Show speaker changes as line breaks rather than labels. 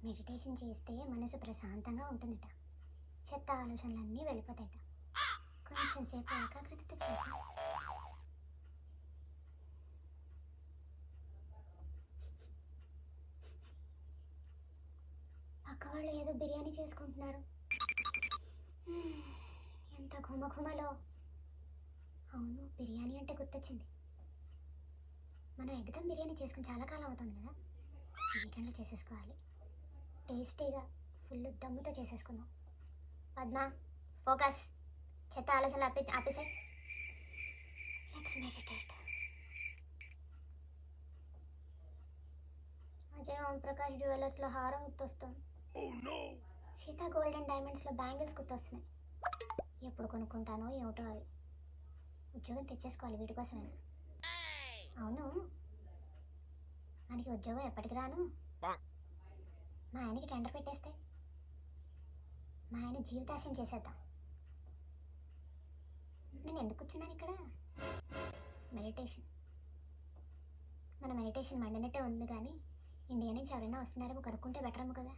Meditation చేస్తే మనసు ప్రశాంతంగా ఉంటుందట. చెత్త ఆలోచనలన్నీ వెళ్ళిపోతాయట. కొంచెం సేపు ఏకాగ్రతతో చేద్దాం. పక్క వాళ్ళు ఏదో బిర్యానీ చేసుకుంటున్నారు. ఎంత ఘుమఘుమలో. అవును, బిర్యానీ అంటే గుర్తొచ్చింది. మనం ఎగ్దమ్ బిర్యానీ చేసుకుని చాలా కాలం అవుతుంది కదా. వీకెండ్లో చేసేసుకోవాలి. టేస్టీగా ఫుల్ దమ్ముతో చేసేసుకుందాం. పద్మ, ఫోకస్. చెత్త ఆలోచనలు ఆపేసే. Let's meditate. అజయ్ ఓంప్రకాష్ జ్యువెలర్స్లో హారం గుర్తొస్తుంది. సీతా గోల్డ్ అండ్ డైమండ్స్లో బ్యాంగిల్స్ గుర్తొస్తున్నాయి. ఎప్పుడు కొనుక్కుంటానో ఏమిటో అవి. ఉద్యోగం తెచ్చేసుకోవాలి వీటి కోసమైనా. అవును, మనకి ఉద్యోగం ఎప్పటికి రాను. మా ఆయనకి టెండర్ పెట్టేస్తే మా ఆయన జీవితాశయం చేసేద్దాం. నేను ఎందుకు కూర్చున్నాను ఇక్కడ? మెడిటేషన్. మన మెడిటేషన్ మండినట్టే ఉంది, కానీ ఇండియా నుంచి ఎవరైనా వస్తున్నారేమో కనుక్కుంటే బెటర్ ఏమో కదా.